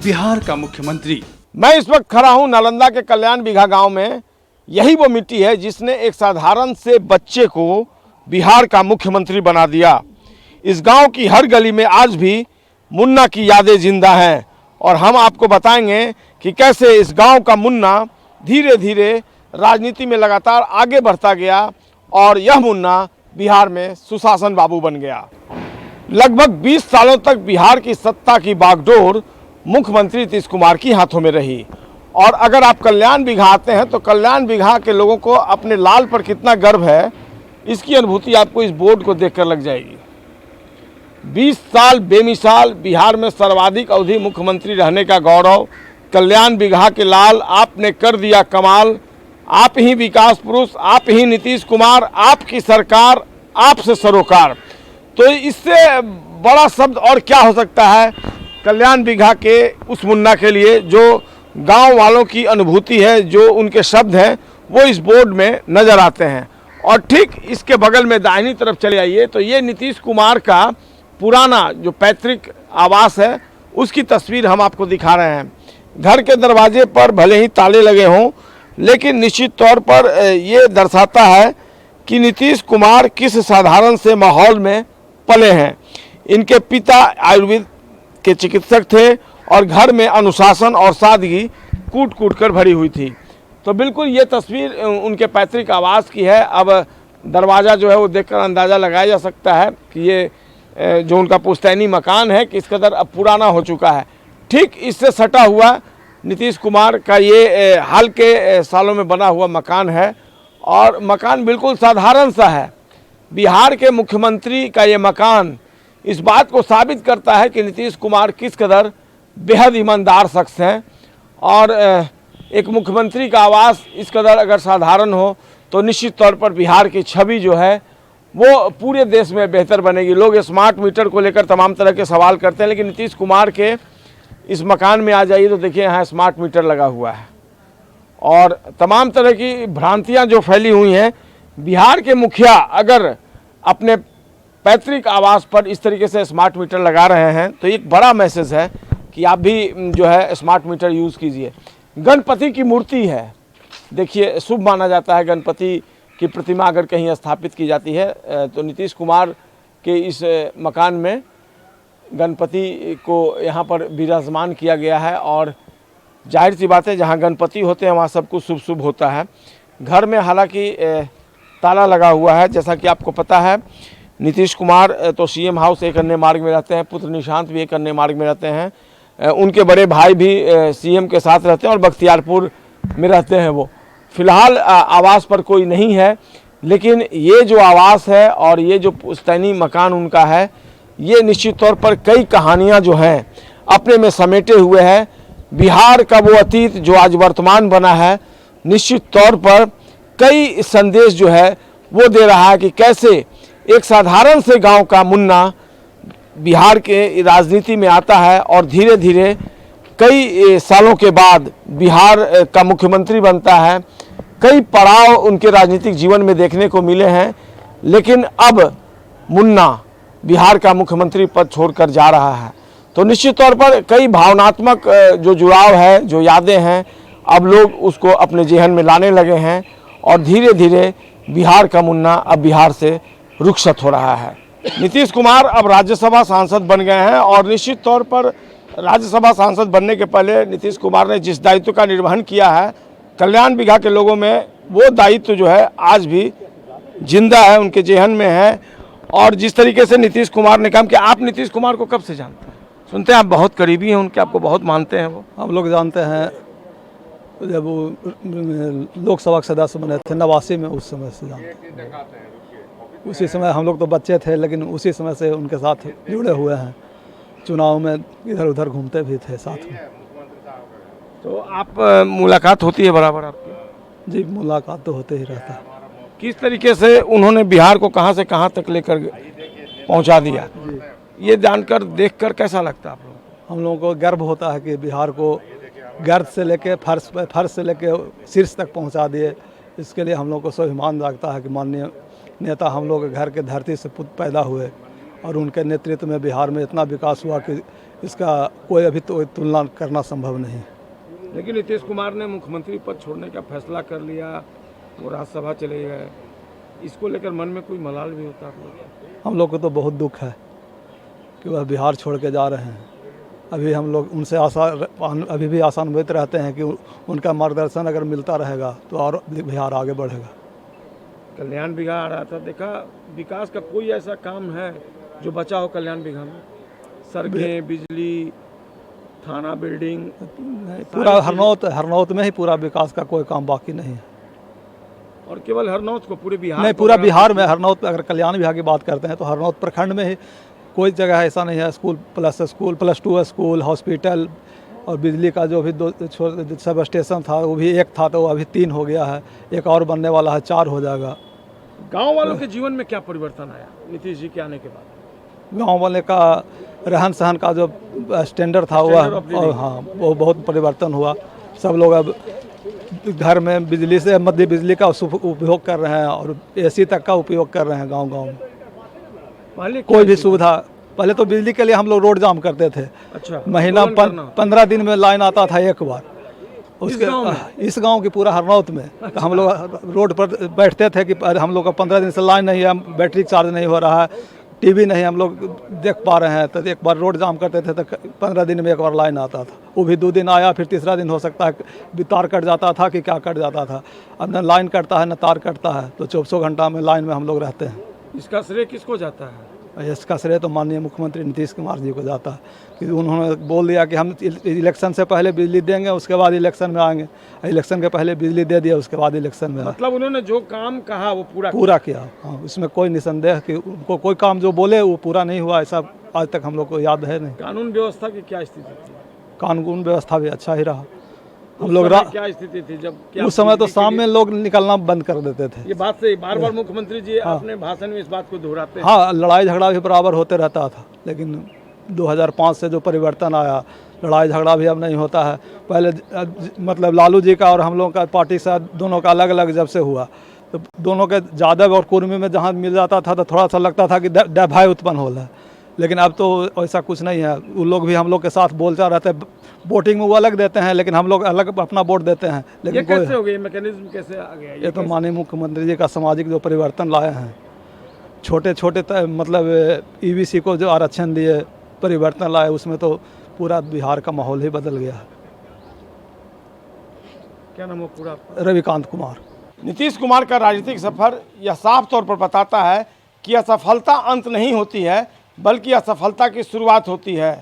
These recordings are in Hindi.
बिहार का मुख्यमंत्री। मैं इस वक्त खड़ा हूं नालंदा के कल्याण बिघा गांव में। यही वो मिट्टी है जिसने एक साधारण से बच्चे को बिहार का मुख्यमंत्री बना दिया। इस गांव की हर गली में आज भी मुन्ना की यादें जिंदा हैं और हम आपको बताएंगे कि कैसे इस गांव का मुन्ना धीरे धीरे राजनीति में लगातार आगे बढ़ता गया और यह मुन्ना बिहार में सुशासन बाबू बन गया। लगभग 20 सालों तक बिहार की सत्ता की बागडोर मुख्यमंत्री नीतीश कुमार की हाथों में रही। और अगर आप कल्याण बिघा आते हैं तो कल्याण बिघा के लोगों को अपने लाल पर कितना गर्व है, इसकी अनुभूति आपको इस बोर्ड को देखकर लग जाएगी। 20 साल बेमिसाल बिहार में सर्वाधिक अवधि मुख्यमंत्री रहने का गौरव कल्याण बिघा के लाल, आपने कर दिया कमाल। आप ही विकास पुरुष, आप ही नीतीश कुमार, आपकी सरकार, आपसे सरोकार। तो इससे बड़ा शब्द और क्या हो सकता है कल्याण बिघा के उस मुन्ना के लिए, जो गांव वालों की अनुभूति है, जो उनके शब्द हैं, वो इस बोर्ड में नज़र आते हैं। और ठीक इसके बगल में दाहिनी तरफ चले आइए तो ये नीतीश कुमार का पुराना जो पैतृक आवास है उसकी तस्वीर हम आपको दिखा रहे हैं। घर के दरवाजे पर भले ही ताले लगे हों, लेकिन निश्चित तौर पर ये दर्शाता है कि नीतीश कुमार किस साधारण से माहौल में पले हैं। इनके पिता आयुर्वेद के चिकित्सक थे और घर में अनुशासन और सादगी कूट कूट कर भरी हुई थी। तो बिल्कुल ये तस्वीर उनके पैतृक आवास की है। अब दरवाज़ा जो है वो देखकर अंदाज़ा लगाया जा सकता है कि ये जो उनका पुश्तैनी मकान है किस कदर अब पुराना हो चुका है। ठीक इससे सटा हुआ नीतीश कुमार का ये हाल के सालों में बना हुआ मकान है और मकान बिल्कुल साधारण सा है। बिहार के मुख्यमंत्री का ये मकान इस बात को साबित करता है कि नीतीश कुमार किस कदर बेहद ईमानदार शख्स हैं। और एक मुख्यमंत्री का आवास इस कदर अगर साधारण हो तो निश्चित तौर पर बिहार की छवि जो है वो पूरे देश में बेहतर बनेगी। लोग स्मार्ट मीटर को लेकर तमाम तरह के सवाल करते हैं, लेकिन नीतीश कुमार के इस मकान में आ जाइए तो देखिए यहाँ स्मार्ट मीटर लगा हुआ है और तमाम तरह की भ्रांतियाँ जो फैली हुई हैं। बिहार के मुखिया अगर अपने पैतृक आवास पर इस तरीके से स्मार्ट मीटर लगा रहे हैं तो एक बड़ा मैसेज है कि आप भी जो है स्मार्ट मीटर यूज़ कीजिए। गणपति की मूर्ति है, देखिए शुभ माना जाता है गणपति की प्रतिमा अगर कहीं स्थापित की जाती है तो नीतीश कुमार के इस मकान में गणपति को यहाँ पर विराजमान किया गया है। और जाहिर सी बात है जहाँ गणपति होते हैं वहाँ सब कुछ शुभ शुभ होता है। घर में हालांकि ताला लगा हुआ है। जैसा कि आपको पता है नीतीश कुमार तो सीएम हाउस एक अन्य मार्ग में रहते हैं, पुत्र निशांत भी एक अन्य मार्ग में रहते हैं, उनके बड़े भाई भी सीएम के साथ रहते हैं और बख्तियारपुर में रहते हैं। वो फिलहाल आवास पर कोई नहीं है, लेकिन ये जो आवास है और ये जो पुश्तैनी मकान उनका है, ये निश्चित तौर पर कई कहानियाँ जो हैं अपने में समेटे हुए हैं। बिहार का वो अतीत जो आज वर्तमान बना है, निश्चित तौर पर कई संदेश जो है वो दे रहा है कि कैसे एक साधारण से गांव का मुन्ना बिहार के राजनीति में आता है और धीरे धीरे कई सालों के बाद बिहार का मुख्यमंत्री बनता है। कई पड़ाव उनके राजनीतिक जीवन में देखने को मिले हैं, लेकिन अब मुन्ना बिहार का मुख्यमंत्री पद छोड़कर जा रहा है। तो निश्चित तौर पर कई भावनात्मक जो जुड़ाव है, जो यादें हैं, अब लोग उसको अपने जेहन में लाने लगे हैं और धीरे धीरे बिहार का मुन्ना अब बिहार से रुखसत हो रहा है। नीतीश कुमार अब राज्यसभा सांसद बन गए हैं और निश्चित तौर पर राज्यसभा सांसद बनने के पहले नीतीश कुमार ने जिस दायित्व का निर्वहन किया है, कल्याण बिघा के लोगों में वो दायित्व जो है आज भी जिंदा है, उनके जेहन में है। और जिस तरीके से नीतीश कुमार ने काम किया, आप नीतीश कुमार को कब से जानते हैं? सुनते हैं आप बहुत करीबी हैं उनके, आपको बहुत मानते हैं वो। हम लोग जानते हैं जब वो लोकसभा के सदस्य बने थे 89 में, उस समय से जानते हैं। उसी समय हम लोग तो बच्चे थे, लेकिन उसी समय से उनके साथ जुड़े हुए हैं। चुनाव में इधर उधर घूमते भी थे साथ में। तो आप मुलाकात होती है बराबर आपकी? जी, मुलाकात तो होते ही रहता है। किस तरीके से उन्होंने बिहार को कहां से कहां तक लेकर पहुंचा दिया, ये जानकर देखकर कैसा लगता है आप लोगों को? हम लोगों को गर्व होता है कि बिहार को गर्द से लेके फर्श से लेके शीर्ष तक पहुंचा दिए। इसके लिए हम लोग को स्वाभिमान रखता है कि माननीय नेता हम लोग घर के धरती से पैदा हुए और उनके नेतृत्व में बिहार में इतना विकास हुआ कि इसका कोई अभी तो तुलना करना संभव नहीं है। लेकिन नीतीश कुमार ने मुख्यमंत्री पद छोड़ने का फैसला कर लिया, वो राज्यसभा चले गए, इसको लेकर मन में कोई मलाल भी होता है? हम लोग को तो बहुत दुख है कि वह बिहार छोड़ के जा रहे हैं। अभी हम लोग उनसे अभी भी आशान्वित रहते हैं कि उनका मार्गदर्शन अगर मिलता रहेगा तो और बिहार आगे बढ़ेगा। कल्याण बिघा आ रहा था, देखा विकास का कोई ऐसा काम है जो बचा हो कल्याण बिघा में? सड़कें, बिजली, थाना बिल्डिंग, पूरा हरनौत में ही पूरा विकास का कोई काम बाकी नहीं है। और केवल हरनौत को, पूरे बिहार नहीं, पूरा बिहार में हरनौत, अगर कल्याण बिहार की बात करते हैं तो हरनौत प्रखंड में ही कोई जगह ऐसा नहीं है। School plus two school, hospital और बिजली का जो भी दो सब स्टेशन था वो भी एक था तो वो अभी 3 हो गया है, एक और बनने वाला है, 4 हो जाएगा। गांव वालों के जीवन में क्या परिवर्तन आया नीतीश जी के आने के बाद? गांव वाले का रहन सहन का जो स्टैंडर्ड था वह, हाँ, वो बहुत परिवर्तन हुआ। सब लोग अब घर में बिजली से मध्य बिजली का उपयोग कर रहे हैं और एसी तक का उपयोग कर रहे हैं गांव-गांव में। पहले कोई भी सुविधा, पहले तो बिजली के लिए हम लोग रोड जाम करते थे। अच्छा, महीना 15 दिन में लाइन आता था एक बार। उसके इस गांव की पूरा हरनौत में तो हम लोग रोड पर बैठते थे कि हम लोग का 15 दिन से लाइन नहीं है, बैटरी चार्ज नहीं हो रहा है, टीवी नहीं हम लोग देख पा रहे हैं, तो एक बार रोड जाम करते थे तो 15 दिन में एक बार लाइन आता था। वो भी 2 दिन आया, फिर तीसरा दिन हो सकता है तार कट जाता था कि क्या कट जाता था। अब न लाइन कटता है न तार कटता है, तो 24 घंटा में लाइन में हम लोग रहते हैं। इसका श्रेय किसको जाता है? इसका श्रेय तो माननीय मुख्यमंत्री नीतीश कुमार जी को जाता है कि उन्होंने बोल दिया कि हम इलेक्शन से पहले बिजली देंगे, उसके बाद इलेक्शन में आएंगे। इलेक्शन के पहले बिजली दे दिया, उसके बाद इलेक्शन में मतलब उन्होंने जो काम कहा वो पूरा किया। हाँ, इसमें कोई निसंदेह कि उनको कोई काम जो बोले वो पूरा नहीं हुआ, ऐसा आज तक हम लोग को याद है नहीं। कानून व्यवस्था की क्या स्थिति थी? कानून व्यवस्था भी अच्छा ही रहा। हम लोग क्या स्थिति थी जब उस समय तो शाम में लोग निकलना बंद कर देते थे। ये बात से बार बार मुख्यमंत्री जी अपने भाषण में इस बात को दोहराते हैं। हाँ, लड़ाई झगड़ा भी बराबर होते रहता था, लेकिन 2005 से जो परिवर्तन आया, लड़ाई झगड़ा भी अब नहीं होता है। पहले मतलब लालू जी का और हम लोगों का पार्टी से दोनों का अलग अलग जब से हुआ तो दोनों के यादव और कुर्मी में जहाँ मिल जाता था तो थोड़ा सा लगता था कि भय उत्पन्न हो रहा है, लेकिन अब तो ऐसा कुछ नहीं है। वो लोग भी हम लोग के साथ बोलचाल रहते हैं। वोटिंग में वो अलग देते हैं, लेकिन हम लोग अलग अपना वोट देते हैं। लेकिन कैसे हो गया, मैकेनिज्म कैसे आ गया? ये तो माननीय मुख्यमंत्री जी का सामाजिक जो परिवर्तन लाए हैं, छोटे छोटे मतलब ईबीसी को जो आरक्षण दिए, परिवर्तन लाए, उसमें तो पूरा बिहार का माहौल ही बदल गया है। क्या नाम है पूरा? रविकांत कुमार। नीतीश कुमार का राजनीतिक सफर यह साफ तौर पर बताता है कि असफलता अंत नहीं होती है, बल्कि असफलता की शुरुआत होती है।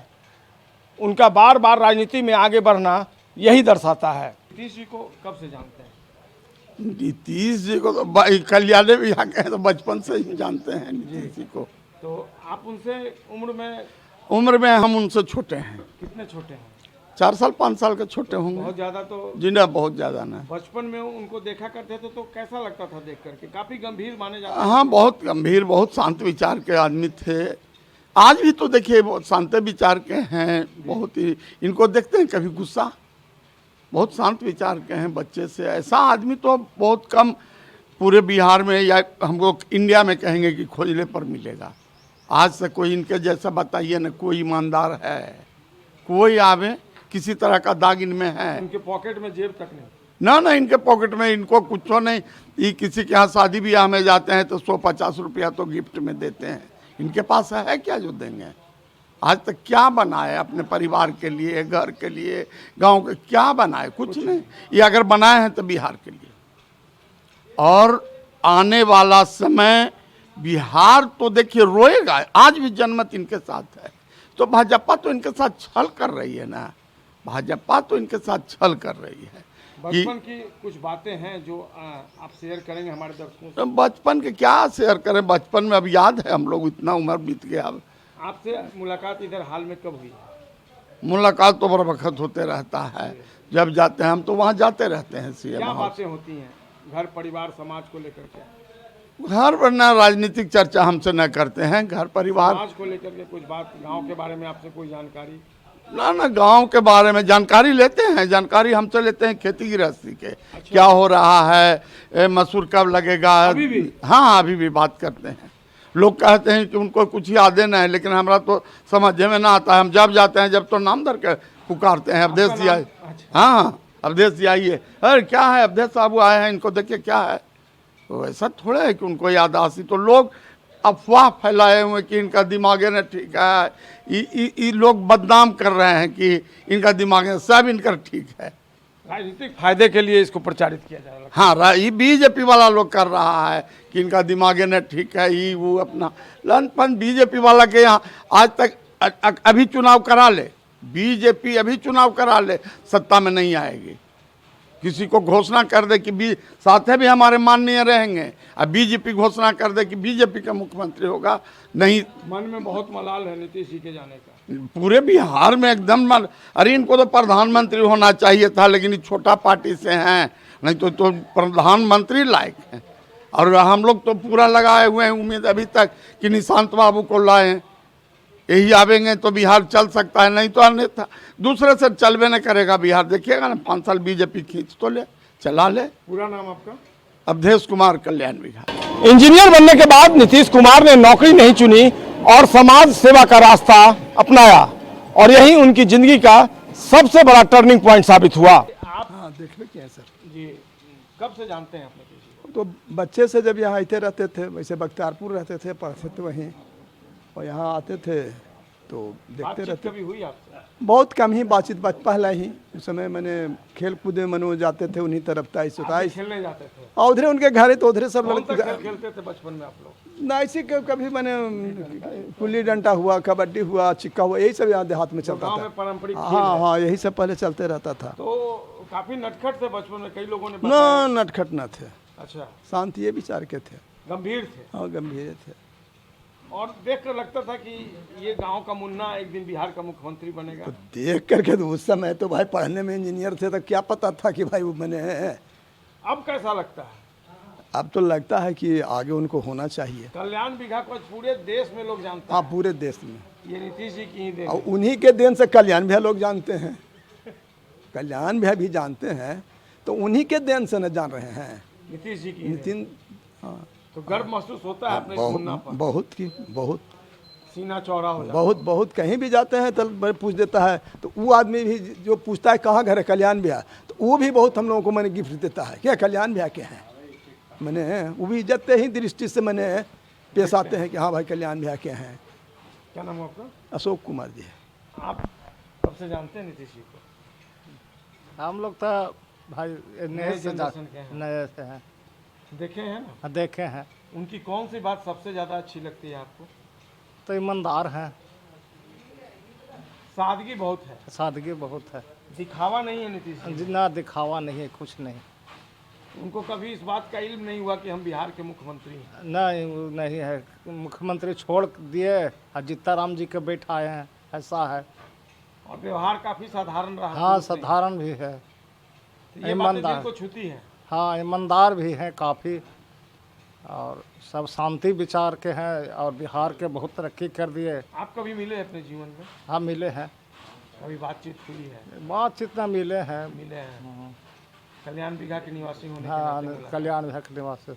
उनका बार बार राजनीति में आगे बढ़ना यही दर्शाता है। नीतीश जी को कब से जानते हैं? नीतीश जी को तो कल्याण बिहार के तो बचपन से ही जानते हैं नीतीश जी को। तो आप उनसे उम्र में हम उनसे छोटे हैं। कितने छोटे हैं? 4 साल 5 साल के छोटे होंगे। बहुत ज्यादा तो जी ना, बहुत ज्यादा ना। बचपन में उनको देखा करते थे तो कैसा लगता था देख करके? काफी गंभीर माने जाते? हाँ, बहुत गंभीर, बहुत शांत विचार के आदमी थे। आज भी तो देखिए बहुत शांत विचार के हैं। बहुत ही इनको देखते हैं कभी गुस्सा, बहुत शांत विचार के हैं। बच्चे से ऐसा आदमी तो बहुत कम पूरे बिहार में या हम लोग इंडिया में कहेंगे कि खोजने पर मिलेगा। आज से कोई इनके जैसा बताइए ना, कोई ईमानदार है, कोई आवे किसी तरह का दाग इनमें है? उनके पॉकेट में जेब तक नहीं? ना, इनके पॉकेट में इनको कुछ नहीं। ये किसी के यहाँ शादी ब्याह में जाते हैं तो 150 रुपया तो गिफ्ट में देते हैं। इनके पास है क्या जो देंगे? आज तक क्या बनाए अपने परिवार के लिए, घर के लिए, गांव के? क्या बनाए? कुछ नहीं। ये अगर बनाए हैं तो बिहार के लिए। और आने वाला समय बिहार तो देखिए रोएगा। आज भी जनमत इनके साथ है, तो भाजपा तो इनके साथ छल कर रही है ना। भाजपा तो इनके साथ छल कर रही है। बचपन की कुछ बातें हैं जो आप शेयर करेंगे हमारे दर्शकों से? बचपन के क्या शेयर करें? बचपन में अब याद है हम लोग, इतना उम्र बीत गया। अब आपसे मुलाकात इधर हाल में कब हुई? मुलाकात तो बड़ा वक्त होते रहता है। जब जाते हैं हम तो वहाँ जाते रहते हैं। सीएम क्या बातें होती हैं घर परिवार समाज को लेकर के? घर पर ना राजनीतिक चर्चा हमसे न करते हैं। घर परिवार समाज को लेकर के कुछ बात, गांव के बारे में आपसे कोई जानकारी? ना, गांव के बारे में जानकारी लेते हैं। जानकारी हमसे लेते हैं खेती गृहस्थी के। अच्छा। क्या हो रहा है, मसूर कब लगेगा? अभी भी? हाँ, अभी भी बात करते हैं। लोग कहते हैं कि उनको कुछ यादें नहीं है, लेकिन हमारा तो समझ में ना आता है। हम जब जाते हैं जब तो नाम धर के पुकारते हैं, अवधेश जी आए। हाँ, अवधेश जी आइए। अरे क्या है, अवधेश साहब आए हैं, इनको देखिए क्या है। तो ऐसा थोड़ा है कि उनको याददाश्त। तो लोग अफवाह फैलाए हुए कि इनका दिमाग है ना ठीक है। ये लोग बदनाम कर रहे हैं कि इनका दिमाग है, सब इनका ठीक है। राजनीतिक फायदे के लिए इसको प्रचारित किया जा रहा है। हाँ, ये बीजेपी वाला लोग कर रहा है कि इनका दिमाग है ना ठीक है, ये वो अपना लनपन। बीजेपी वाला के यहाँ आज तक अभी चुनाव करा ले, बीजेपी अभी चुनाव करा ले, सत्ता में नहीं आएगी। किसी को घोषणा कर दे कि साथ भी हमारे माननीय रहेंगे, अब बीजेपी घोषणा कर दे कि बीजेपी का मुख्यमंत्री होगा, नहीं। मन में बहुत मलाल है नीतीश जी के जाने का। पूरे बिहार में एकदम अरे इनको तो प्रधानमंत्री होना चाहिए था, लेकिन ये छोटा पार्टी से हैं, नहीं तो प्रधानमंत्री लायक हैं। और हम लोग तो पूरा लगाए हुए हैं उम्मीद अभी तक कि निशांत बाबू को लाएं, यही आवेंगे तो बिहार चल सकता है, नहीं तो अन्यथा दूसरे से चलबे नहीं करेगा बिहार। देखिएगा ना, 5 साल बीजेपी खींच तो ले, चला ले। पूरा नाम आपका? अवधेश कुमार, कल्याण विभाग। इंजीनियर बनने के बाद नीतीश कुमार ने नौकरी नहीं चुनी और समाज सेवा का रास्ता अपनाया, और यही उनकी जिंदगी का सबसे बड़ा टर्निंग पॉइंट साबित हुआ। हाँ, देखने क्या है सर जी, कब से जानते हैं अपने किसी तो बच्चे से जब यहाँ आते रहते थे, वैसे बख्तियारपुर रहते थे, पढ़ते थे वहीं, और यहाँ आते थे तो देखते रहते। कभी हुई आपसे? बहुत कम ही बातचीत, पहला ही उस समय मैंने खेल कूद में जाते थे उन्हीं तरफ, 23-27 खेलने जाते थे? और उधरे उनके घर है तो उधरे सब कौन सा लोग खेल खेलते थे बचपन में आप लोग? ना ऐसे कभी मैंने गुल्ली डंडा हुआ, कबड्डी हुआ, चिक्का हुआ, यही सब यहाँ देहात में चलता गांव था। में पारंपरिक खेल हाँ है। हाँ, यही सब पहले चलते रहता था। तो काफी नटखट थे बचपन में, कई लोगों ने ना बताया। नटखट न थे, अच्छा, शांत ये विचार के थे, गंभीर थे। हाँ गंभीर थे। और देख कर लगता था कि ये गांव का मुन्ना एक दिन बिहार का मुख्यमंत्री बनेगा। तो देख करके तो उस समय तो भाई पढ़ने में इंजीनियर थे, तो क्या पता था कि भाई वो मैंने। अब कैसा लगता है? अब तो लगता है कि आगे उनको होना चाहिए। कल्याण विघा को आज पूरे देश में लोग जानते हाँ, हैं। पूरे देश में, ये नीतीश जी की ही देन और है। उन्हीं के देन से कल्याण भैया लोग जानते हैं, कल्याण भैया भी जानते हैं, तो उन्हीं के देन से न जान रहे हैं। नीतीश जी की ही देन। नितिन, हाँ, तो गर्व महसूस होता है अपने इस मुन्ना पर? बहुत की बहुत सीना चौड़ा हो जाता बहुत बहुत कहीं भी जाते हैं तो पूछ देता है, तो वो आदमी भी जो पूछता है कहाँ घर है कल्याण भैया, तो वो भी बहुत हम लोगों को मैंने गिफ्ट देता है, क्या कल्याण भैया के हैं। मैंने वो भी इज्जत ही दृष्टि से मैंने पेश आते हैं कि हाँ भाई कल्याण भैया के हैं। क्या नाम है आपका? अशोक कुमार जी। आप कब से जानते हैं नीतीश जी को? हम लोग तो भाई नए से जनरेशन के हैं। नए से हैं, देखे हैं ना? देखे हैं। उनकी कौन सी बात सबसे ज्यादा अच्छी लगती है आपको? तो ईमानदार हैं, सादगी बहुत है, सादगी बहुत है, दिखावा नहीं है नीतीश जी। ना दिखावा नहीं है, कुछ नहीं। उनको कभी इस बात का इल्म नहीं हुआ कि हम बिहार के मुख्यमंत्री हैं? नहीं, वो नहीं है। मुख्यमंत्री छोड़ दिए और जीताराम जी के बैठाए हैं, ऐसा है। और व्यवहार काफी साधारण रहा। हाँ, शुरू से। साधारण भी है। तो ये बातें ईमानदार। दिल को छूती है। हाँ, ईमानदार भी हैं काफ़ी, और सब शांति विचार के हैं, और बिहार के बहुत तरक्की कर दिए। आप कभी मिले अपने जीवन में? हाँ, मिले हैं, कभी बातचीत हुई है? बातचीत ना मिले हैं। मिले हैं। कल्याण विघा के निवासी होने के हाँ, नाते मुलाकात। कल्याण विघा के निवासी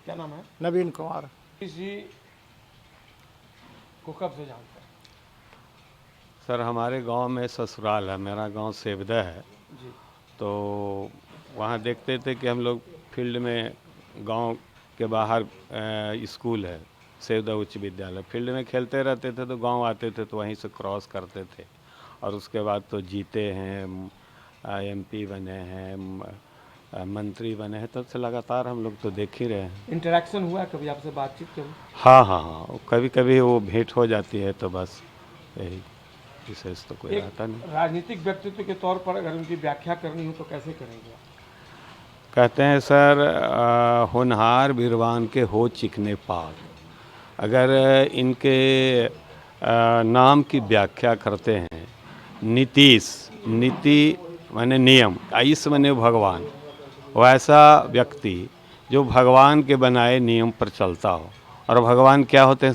क्या नाम है? नवीन कुमार। नीतीश जी को कब से जानते हैं? सर हमारे गांव में ससुराल है, मेरा गांव सेवदा है। जी। तो वहाँ देखते थे कि हम लोग फील्ड में, गांव के बाहर स्कूल है सेवदा उच्च विद्यालय, फील्ड में खेलते रहते थे, तो गांव आते थे तो वहीं से क्रॉस करते थे। और उसके बाद तो जीते हैं, MP बने हैं, मंत्री बने हैं, तब से लगातार हम लोग तो देख ही रहे हैं। इंटरेक्शन हुआ है कभी आपसे, बातचीत कभी? हाँ हाँ हाँ, कभी कभी वो भेंट हो जाती है, तो बस यही, विशेष तो कोई रहता नहीं। राजनीतिक व्यक्तित्व के तौर पर अगर उनकी व्याख्या करनी हो तो कैसे करेंगे आप? कहते हैं सर, होनहार बीरवान के हो चिकने पाग। अगर इनके नाम की व्याख्या करते हैं, नीतीश, नीति माने नियम, आयुष माने भगवान, वैसा व्यक्ति जो भगवान के बनाए नियम पर चलता हो। और भगवान क्या होते हैं?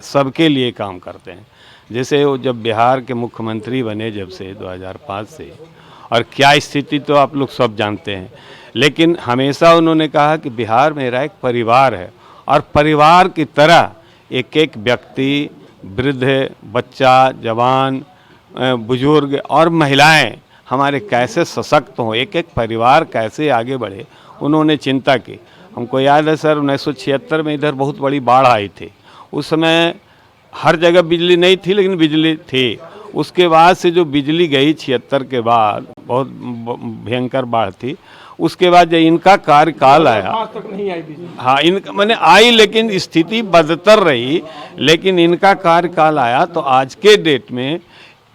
सबके लिए काम करते हैं। जैसे वो जब बिहार के मुख्यमंत्री बने, जब से 2005 से, और क्या स्थिति तो आप लोग सब जानते हैं, लेकिन हमेशा उन्होंने कहा कि बिहार मेरा एक परिवार है, और परिवार की तरह एक एक व्यक्ति, वृद्ध, बच्चा, जवान, बुजुर्ग और महिलाएं हमारे कैसे सशक्त हों, एक एक परिवार कैसे आगे बढ़े, उन्होंने चिंता की। हमको याद है सर 1976 में इधर बहुत बड़ी बाढ़ आई थी। उस समय हर जगह बिजली नहीं थी लेकिन बिजली थी। उसके बाद से जो बिजली गई 76 के बाद, बहुत भयंकर बाढ़ थी। उसके बाद जब इनका कार्यकाल आया, आज तक नहीं आई बिजली। हाँ, इनका मैंने आई लेकिन स्थिति बदतर रही। लेकिन इनका कार्यकाल आया तो आज के डेट में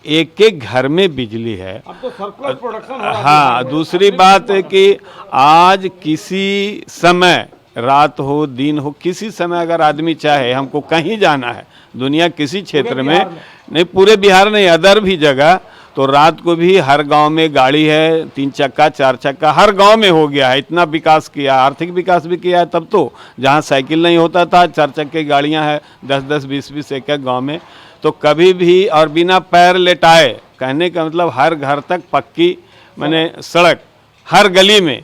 एक एक घर में बिजली है। अब तो सर्कुलर प्रोडक्शन हो रहा है। हाँ, दूसरी बात है कि आज किसी समय, रात हो दिन हो, किसी समय अगर आदमी चाहे हमको कहीं जाना है दुनिया किसी क्षेत्र में, नहीं पूरे बिहार नहीं, अदर भी जगह, तो रात को भी हर गांव में गाड़ी है, 3 चक्का 4 चक्का हर गांव में हो गया है। इतना विकास किया, आर्थिक विकास भी किया है। तब तो जहां साइकिल नहीं होता था 4 चक्के गाड़ियां हैं 10-10 20-20 एक एक गाँव में। तो कभी भी और बिना पैर लेटाए, कहने का मतलब हर घर तक पक्की माने सड़क हर गली में,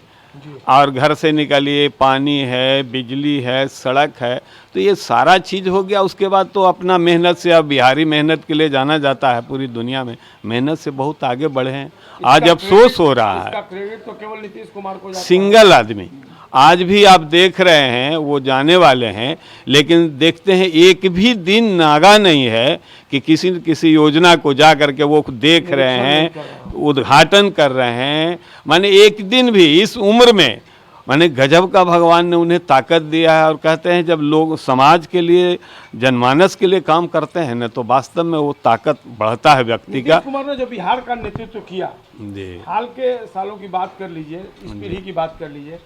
और घर से निकलिए पानी है, बिजली है, सड़क है, तो ये सारा चीज़ हो गया। उसके बाद तो अपना मेहनत से, अब बिहारी मेहनत के लिए जाना जाता है पूरी दुनिया में, मेहनत से बहुत आगे बढ़े हैं। आज अफसोस हो रहा है, इसका क्रेडिट तो केवल नीतीश कुमार को जाता है। सिंगल आदमी आज भी आप देख रहे हैं, वो जाने वाले हैं, लेकिन देखते हैं एक भी दिन नागा नहीं है कि किसी न किसी योजना को जा करके वो देख रहे हैं, उद्घाटन कर रहे हैं। माने एक दिन भी इस उम्र में, माने गजब का भगवान ने उन्हें ताकत दिया है। और कहते हैं जब लोग समाज के लिए, जनमानस के लिए काम करते हैं ना, तो वास्तव में वो ताकत बढ़ता है व्यक्ति का। नीतीश कुमार ने जो बिहार का नेतृत्व किया, जी हाल के सालों की बात कर लीजिए, इस पीढ़ी की बात कर लीजिए,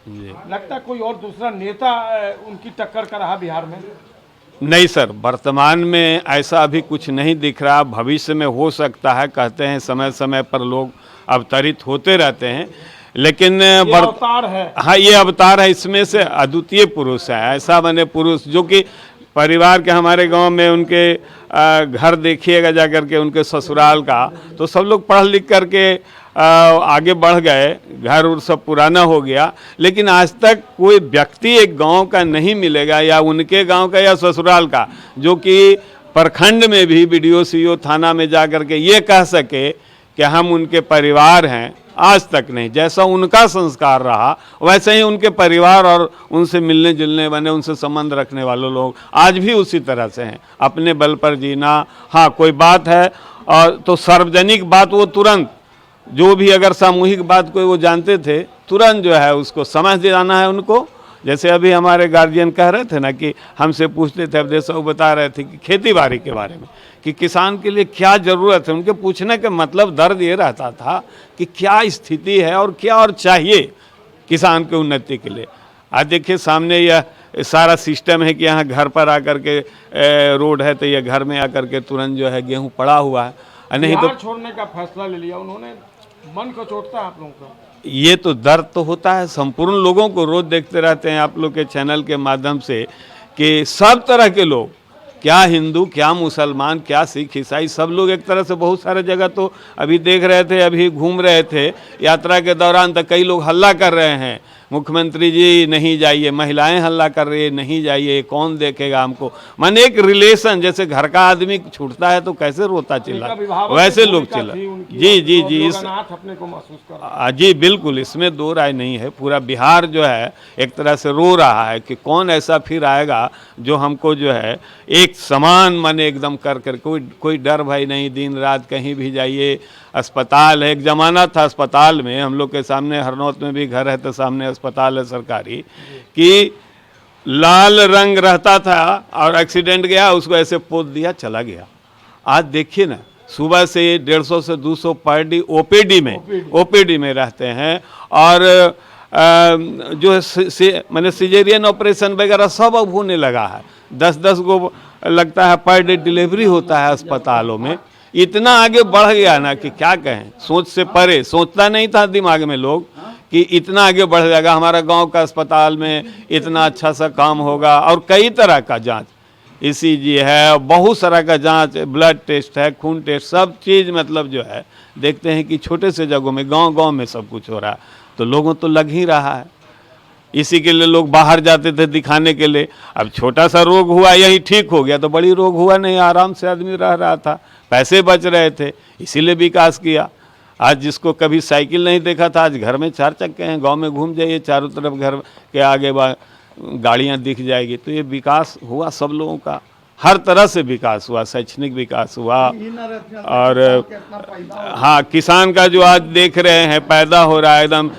लगता है कोई और दूसरा नेता उनकी टक्कर का रहा बिहार में? नहीं सर, वर्तमान में ऐसा अभी कुछ नहीं दिख रहा। भविष्य में हो सकता है, कहते हैं समय समय पर लोग अवतरित होते रहते हैं, लेकिन ये अवतार है। हाँ, ये अवतार है, इसमें से अद्वितीय पुरुष है। ऐसा बने पुरुष जो कि परिवार के, हमारे गांव में उनके घर देखिएगा जा करके उनके ससुराल का, तो सब लोग पढ़ लिख करके आगे बढ़ गए, घर उर सब पुराना हो गया, लेकिन आज तक कोई व्यक्ति एक गांव का नहीं मिलेगा, या उनके गांव का या ससुराल का, जो कि प्रखंड में भी BDO CO थाना में जा करके ये कह सके कि हम उनके परिवार हैं। आज तक नहीं। जैसा उनका संस्कार रहा वैसे ही उनके परिवार और उनसे मिलने जुलने वाले, उनसे संबंध रखने वाले लोग आज भी उसी तरह से हैं, अपने बल पर जीना। हाँ, कोई बात है और तो सार्वजनिक बात वो तुरंत, जो भी अगर सामूहिक बात कोई वो जानते थे, तुरंत जो है उसको समझ जाना है उनको। जैसे अभी हमारे गार्जियन कह रहे थे ना कि हमसे पूछते थे, अवधेश साहब बता रहे थे कि खेती बाड़ी के बारे में, कि किसान के लिए क्या ज़रूरत है। उनके पूछने का मतलब दर्द ये रहता था कि क्या स्थिति है और क्या और चाहिए किसान के उन्नति के लिए। आज देखिए सामने यह सारा सिस्टम है कि यहाँ घर पर आकर के रोड है, तो ये घर में आकर के तुरंत जो है गेहूँ पड़ा हुआ है। नहीं तो छोड़ने का फैसला ले लिया उन्होंने, मन को चोटता है आप लोगों का? ये तो दर्द तो होता है संपूर्ण लोगों को। रोज देखते रहते हैं आप लोग के चैनल के माध्यम से कि सब तरह के लोग, क्या हिंदू, क्या मुसलमान, क्या सिख, ईसाई, सब लोग एक तरह से बहुत सारे जगह तो अभी देख रहे थे, अभी घूम रहे थे यात्रा के दौरान, तो कई लोग हल्ला कर रहे हैं, मुख्यमंत्री जी नहीं जाइए, महिलाएं हल्ला कर रही है नहीं जाइए, कौन देखेगा हमको। माने एक रिलेशन, जैसे घर का आदमी छूटता है तो कैसे रोता चिल्ला, वैसे लोग चिल्ला। जी जी जी, इस अपने को महसूस कर जी बिल्कुल, इसमें दो राय नहीं है। पूरा बिहार जो है एक तरह से रो रहा है कि कौन ऐसा फिर आएगा जो हमको जो है एक समान माने एकदम कर कर, कोई डर भाई नहीं, दिन रात कहीं भी जाइए। अस्पताल है, एक ज़माना था अस्पताल में, हम लोग के सामने हरनौत में भी घर है तो सामने अस्पताल है सरकारी, कि लाल रंग रहता था और एक्सीडेंट गया उसको ऐसे पोत दिया चला गया। आज देखिए ना, सुबह से 150 से 200 पर डे ओपीडी में रहते हैं, और जो मैंने सिजेरियन ऑपरेशन वगैरह सब अब होने लगा है। 10-10 को लगता है पर डे डिलीवरी होता है अस्पतालों में। इतना आगे बढ़ गया ना कि क्या कहें, सोच से परे, सोचता नहीं था दिमाग में लोग कि इतना आगे बढ़ जाएगा, हमारा गांव का अस्पताल में इतना अच्छा सा काम होगा। और कई तरह का जांच, ECG है, बहुत सारा का जांच, ब्लड टेस्ट है, खून टेस्ट, सब चीज़ मतलब जो है देखते हैं कि छोटे से जगहों में, गांव-गांव में सब कुछ हो रहा है, तो लोगों तो लग ही रहा है। इसी के लिए लोग बाहर जाते थे दिखाने के लिए। अब छोटा सा रोग हुआ यही ठीक हो गया, तो बड़ी रोग हुआ नहीं, आराम से आदमी रह रहा था, पैसे बच रहे थे, इसीलिए विकास किया। आज जिसको कभी साइकिल नहीं देखा था, आज घर में 4 चक्के हैं। गांव में घूम जाइए, चारों तरफ घर के आगे गाड़ियां दिख जाएगी। तो ये विकास हुआ सब लोगों का, हर तरह से विकास हुआ, शैक्षणिक विकास हुआ। और हाँ, किसान का जो आज देख रहे हैं पैदा हो रहा है, एकदम